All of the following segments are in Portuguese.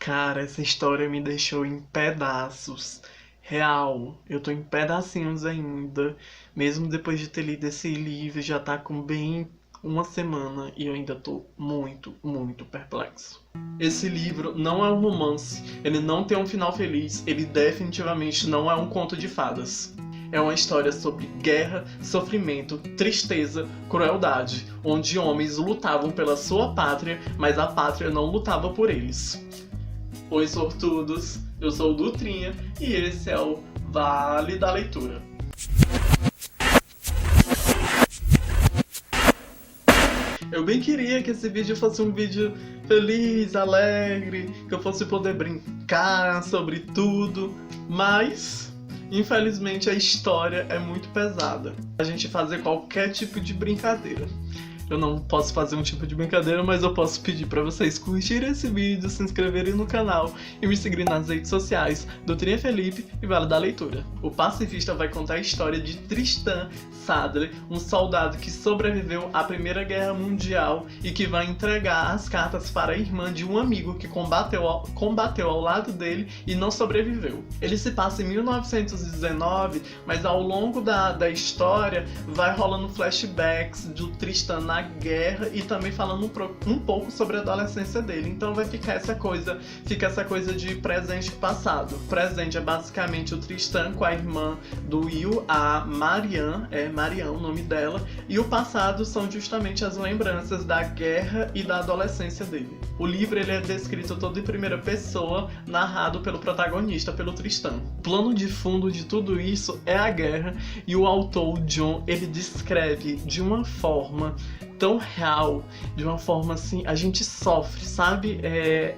Cara, essa história me deixou em pedaços. Real, eu tô em pedacinhos ainda. Mesmo depois de ter lido esse livro, já tá com bem uma semana e eu ainda tô muito, muito perplexo. Esse livro não é um romance, ele não tem um final feliz, ele definitivamente não é um conto de fadas. É uma história sobre guerra, sofrimento, tristeza, crueldade, onde homens lutavam pela sua pátria, mas a pátria não lutava por eles. Oi, sortudos! Eu sou o Dutrinha e esse é o Vale da Leitura. Eu bem queria que esse vídeo fosse um vídeo feliz, alegre, que eu fosse poder brincar sobre tudo, mas infelizmente a história é muito pesada. A gente fazer qualquer tipo de brincadeira. Eu não posso fazer um tipo de brincadeira, mas eu posso pedir pra vocês curtirem esse vídeo, se inscreverem no canal e me seguirem nas redes sociais Dutrinha Felipe e Vale da Leitura. O Pacifista vai contar a história de Tristan Sadler, um soldado que sobreviveu à Primeira Guerra Mundial e que vai entregar as cartas para a irmã de um amigo que combateu ao lado dele e não sobreviveu. Ele se passa em 1919, mas ao longo da história vai rolando flashbacks do Tristan na guerra e também falando um pouco sobre a adolescência dele. Então vai ficar essa coisa de presente e passado. O presente é basicamente o Tristan com a irmã do Will, a Marianne, o nome dela, e o passado são justamente as lembranças da guerra e da adolescência dele. O livro ele é descrito todo em primeira pessoa, narrado pelo protagonista, pelo Tristan. O plano de fundo de tudo isso é a guerra e o autor, o John, ele descreve de uma forma tão real, de uma forma assim, a gente sofre, sabe?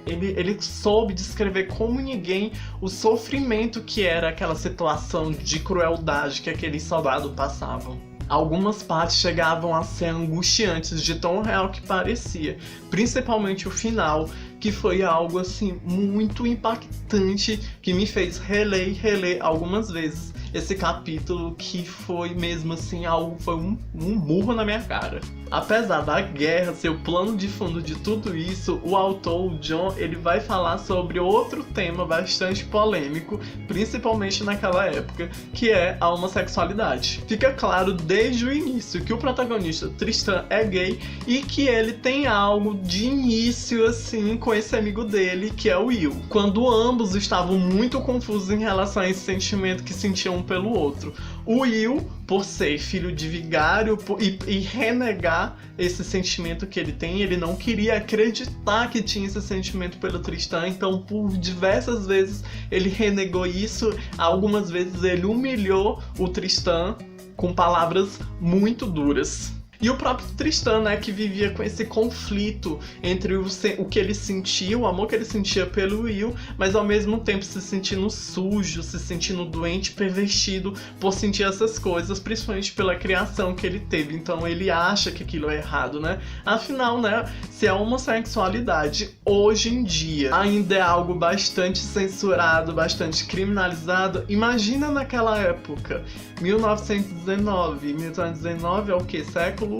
Ele soube descrever como ninguém o sofrimento que era aquela situação de crueldade que aqueles soldados passavam. Algumas partes chegavam a ser angustiantes de tão real que parecia, principalmente o final, que foi algo assim muito impactante, que me fez reler e reler algumas vezes esse capítulo, que foi mesmo assim algo, foi um murro na minha cara. Apesar da guerra ser o plano de fundo de tudo isso, o autor, o John, ele vai falar sobre outro tema bastante polêmico, principalmente naquela época, que é a homossexualidade. Fica claro desde o início que o protagonista, Tristan, é gay e que ele tem algo de início assim com esse amigo dele, que é o Will. Quando ambos estavam muito confusos em relação a esse sentimento que sentiam um pelo outro. O Will, por ser filho de vigário e renegar esse sentimento que ele tem, ele não queria acreditar que tinha esse sentimento pelo Tristan, então por diversas vezes ele renegou isso, algumas vezes ele humilhou o Tristan com palavras muito duras. E o próprio Tristan, né, que vivia com esse conflito entre o que ele sentia, o amor que ele sentia pelo Will, mas ao mesmo tempo se sentindo sujo, se sentindo doente, pervertido por sentir essas coisas, principalmente pela criação que ele teve. Então ele acha que aquilo é errado, né? Afinal, né, se a homossexualidade hoje em dia ainda é algo bastante censurado, bastante criminalizado, imagina naquela época, 1919 é o que? Século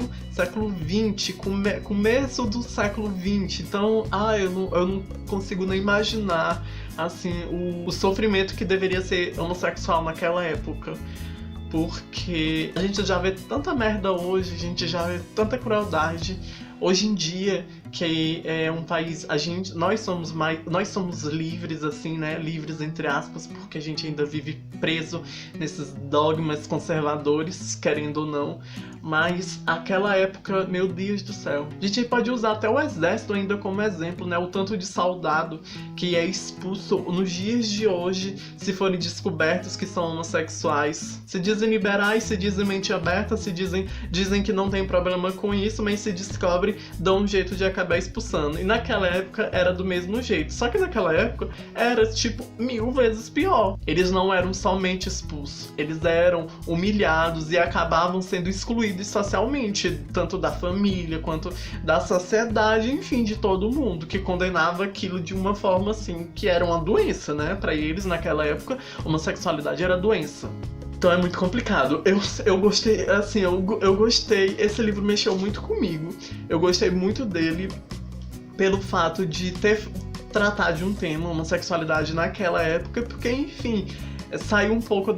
XX, começo do século XX. Então, eu não consigo nem imaginar assim o sofrimento que deveria ser homossexual naquela época. Porque a gente já vê tanta merda hoje, a gente já vê tanta crueldade. Hoje em dia, que é um país, nós somos livres, assim, né? Livres entre aspas, porque a gente ainda vive preso nesses dogmas conservadores, querendo ou não. Mas aquela época, meu Deus do céu. A gente pode usar até o exército ainda como exemplo, né? O tanto de soldado que é expulso nos dias de hoje, se forem descobertos que são homossexuais. Se dizem liberais, se dizem mente aberta, dizem que não tem problema com isso, mas se descobre, dão um jeito de acabar expulsando. E naquela época era do mesmo jeito. Só que naquela época era tipo 1000 vezes pior. Eles não eram somente expulsos, eles eram humilhados e acabavam sendo excluídos socialmente, tanto da família quanto da sociedade, enfim, de todo mundo, que condenava aquilo de uma forma assim, que era uma doença, né? Pra eles, naquela época, homossexualidade era doença. Então é muito complicado. Eu gostei, assim, eu gostei. Esse livro mexeu muito comigo. Eu gostei muito dele pelo fato de ter tratar de um tema, homossexualidade naquela época, porque, enfim, saiu um pouco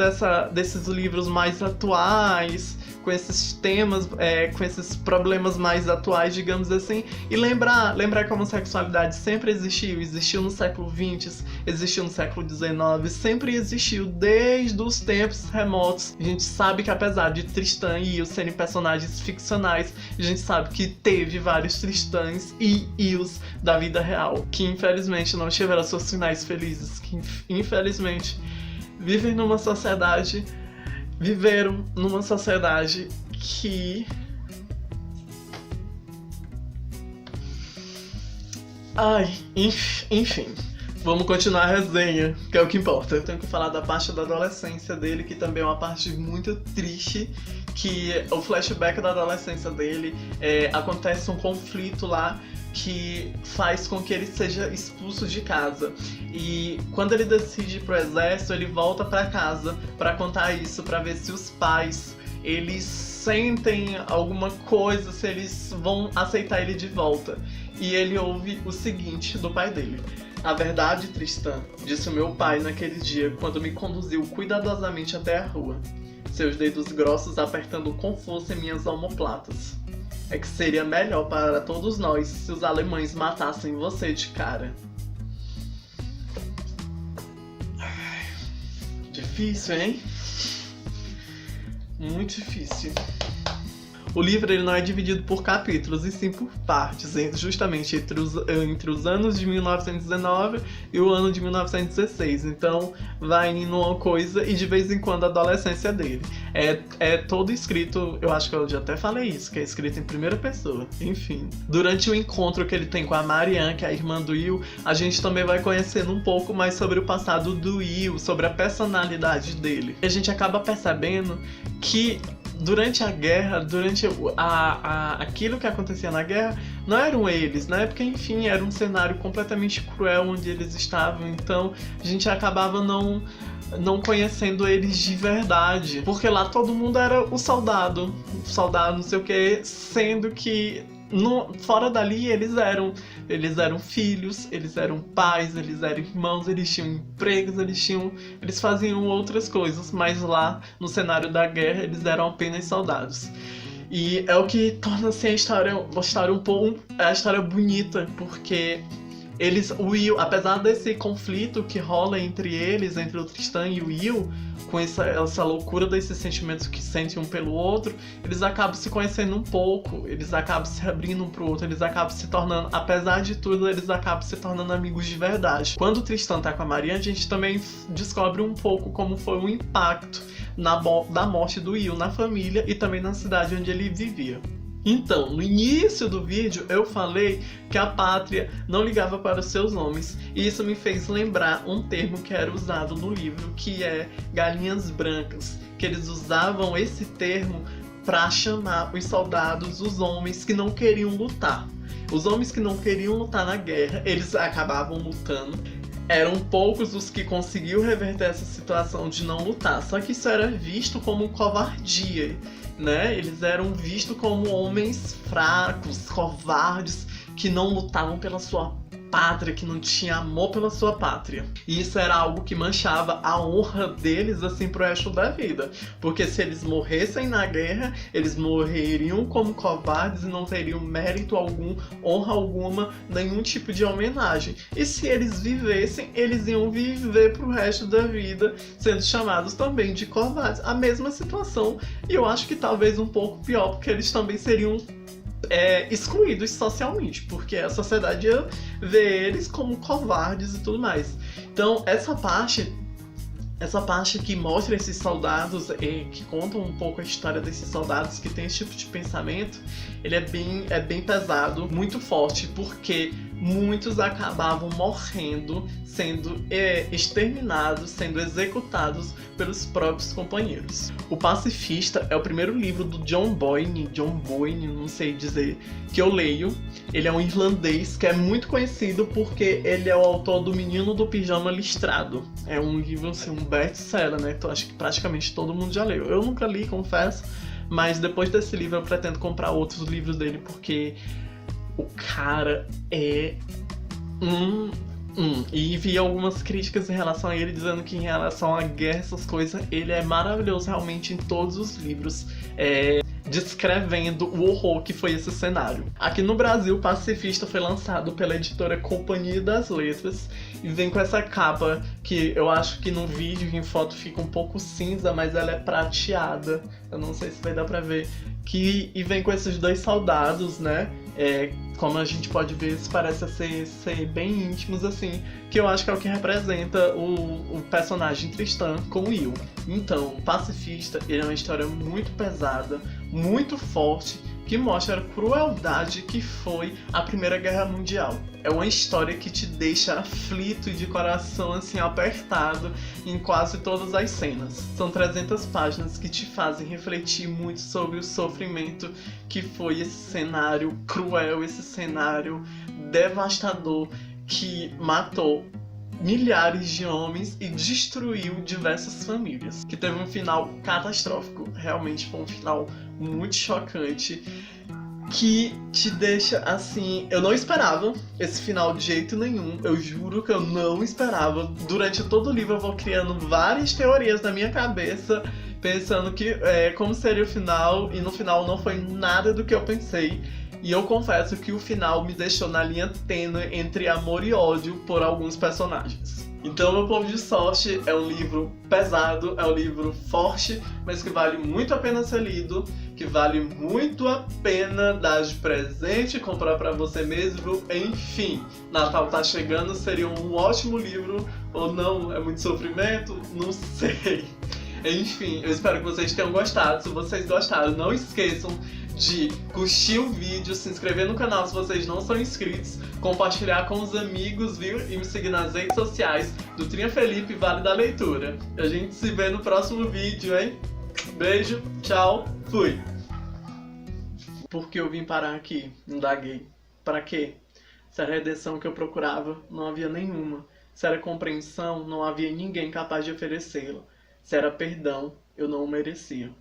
desses livros mais atuais, com esses temas, com esses problemas mais atuais, digamos assim, e lembrar que a homossexualidade sempre existiu no século XX, existiu no século XIX, sempre existiu desde os tempos remotos. A gente sabe que apesar de Tristan e Ios serem personagens ficcionais, a gente sabe que teve vários Tristãs e Ios da vida real, que infelizmente não tiveram seus finais felizes, que infelizmente viveram numa sociedade que enfim, vamos continuar a resenha, que é o que importa. Eu tenho que falar da parte da adolescência dele, que também é uma parte muito triste, que o flashback da adolescência dele, acontece um conflito lá que faz com que ele seja expulso de casa. E quando ele decide ir pro exército, ele volta pra casa pra contar isso, pra ver se os pais, eles sentem alguma coisa, se eles vão aceitar ele de volta. E ele ouve o seguinte do pai dele: "A verdade, Tristan, disse o meu pai naquele dia, quando me conduziu cuidadosamente até a rua, seus dedos grossos apertando com força em minhas omoplatas. É que seria melhor para todos nós se os alemães matassem você de cara." Difícil, hein? Muito difícil. O livro ele não é dividido por capítulos, e sim por partes, justamente entre os anos de 1919 e o ano de 1916. Então vai indo uma coisa, e de vez em quando a adolescência dele. É todo escrito, eu acho que eu já até falei isso, que é escrito em primeira pessoa. Enfim, durante o encontro que ele tem com a Marianne, que é a irmã do Will, a gente também vai conhecendo um pouco mais sobre o passado do Will, sobre a personalidade dele. E a gente acaba percebendo que durante a guerra, durante aquilo que acontecia na guerra, não eram eles, né? Porque, enfim, era um cenário completamente cruel onde eles estavam, então a gente acabava não conhecendo eles de verdade. Porque lá todo mundo era o soldado não sei o que, sendo que fora dali eles eram filhos, eles eram pais, eles eram irmãos, eles tinham empregos, eles faziam outras coisas, mas lá no cenário da guerra eles eram apenas soldados. E é o que torna assim a história um pouco, a história bonita, porque o Will, apesar desse conflito que rola entre eles, entre o Tristan e o Will, com essa loucura desses sentimentos que sentem um pelo outro, eles acabam se conhecendo um pouco, eles acabam se abrindo um pro outro, eles acabam se tornando, apesar de tudo, eles acabam se tornando amigos de verdade. Quando o Tristan tá com a Marianne, a gente também descobre um pouco como foi o impacto da morte do Will na família e também na cidade onde ele vivia. Então, no início do vídeo eu falei que a pátria não ligava para os seus homens, e isso me fez lembrar um termo que era usado no livro, que é galinhas brancas, que eles usavam esse termo para chamar os soldados, os homens que não queriam lutar. Os homens que não queriam lutar na guerra, eles acabavam lutando. Eram poucos os que conseguiam reverter essa situação de não lutar, só que isso era visto como covardia, né? Eles eram vistos como homens fracos, covardes, que não lutavam pela sua pátria, que não tinha amor pela sua pátria. E isso era algo que manchava a honra deles assim pro resto da vida, porque se eles morressem na guerra, eles morreriam como covardes e não teriam mérito algum, honra alguma, nenhum tipo de homenagem. E se eles vivessem, eles iam viver pro resto da vida sendo chamados também de covardes. A mesma situação, e eu acho que talvez um pouco pior, porque eles também seriam excluídos socialmente, porque a sociedade ia ver eles como covardes e tudo mais. Então essa parte que mostra esses soldados, que conta um pouco a história desses soldados que tem esse tipo de pensamento, ele é bem pesado, muito forte, porque muitos acabavam morrendo, sendo exterminados, sendo executados pelos próprios companheiros. O Pacifista é o primeiro livro do John Boyne, não sei dizer, que eu leio. Ele é um irlandês que é muito conhecido porque ele é o autor do Menino do Pijama Listrado. É um livro, assim, um best-seller, né? Então acho que praticamente todo mundo já leu. Eu nunca li, confesso, mas depois desse livro eu pretendo comprar outros livros dele, porque o cara é E vi algumas críticas em relação a ele, dizendo que em relação à guerra, essas coisas, ele é maravilhoso realmente em todos os livros, descrevendo o horror que foi esse cenário. Aqui no Brasil, Pacifista foi lançado pela editora Companhia das Letras e vem com essa capa que eu acho que no vídeo e em foto fica um pouco cinza, mas ela é prateada. Eu não sei se vai dar pra ver. E vem com esses dois soldados, né? Como a gente pode ver, isso parece ser bem íntimos, assim, que eu acho que é o que representa o personagem Tristan com o Will. Então, Pacifista, ele é uma história muito pesada, muito forte, que mostra a crueldade que foi a Primeira Guerra Mundial. É uma história que te deixa aflito e de coração assim apertado em quase todas as cenas. São 300 páginas que te fazem refletir muito sobre o sofrimento que foi esse cenário cruel, esse cenário devastador que matou milhares de homens e destruiu diversas famílias. Que teve um final catastrófico. Realmente foi um final muito chocante, que te deixa assim... Eu não esperava esse final de jeito nenhum. Eu juro que eu não esperava. Durante todo o livro eu vou criando várias teorias na minha cabeça, pensando que como seria o final, e no final não foi nada do que eu pensei. E eu confesso que o final me deixou na linha tênue entre amor e ódio por alguns personagens. Então, Meu Povo de Sorte é um livro pesado, é um livro forte, mas que vale muito a pena ser lido, que vale muito a pena dar de presente, comprar pra você mesmo, enfim. Natal tá chegando, seria um ótimo livro, ou não, é muito sofrimento? Não sei. Enfim, eu espero que vocês tenham gostado. Se vocês gostaram, não esqueçam de curtir o vídeo, se inscrever no canal se vocês não são inscritos, compartilhar com os amigos, viu? E me seguir nas redes sociais do Trinha Felipe Vale da Leitura. A gente se vê no próximo vídeo, hein? Beijo, tchau, fui! Por que eu vim parar aqui? Indaguei. Pra quê? Se era a redenção que eu procurava, não havia nenhuma. Se era compreensão, não havia ninguém capaz de oferecê-la. Se era perdão, eu não o merecia.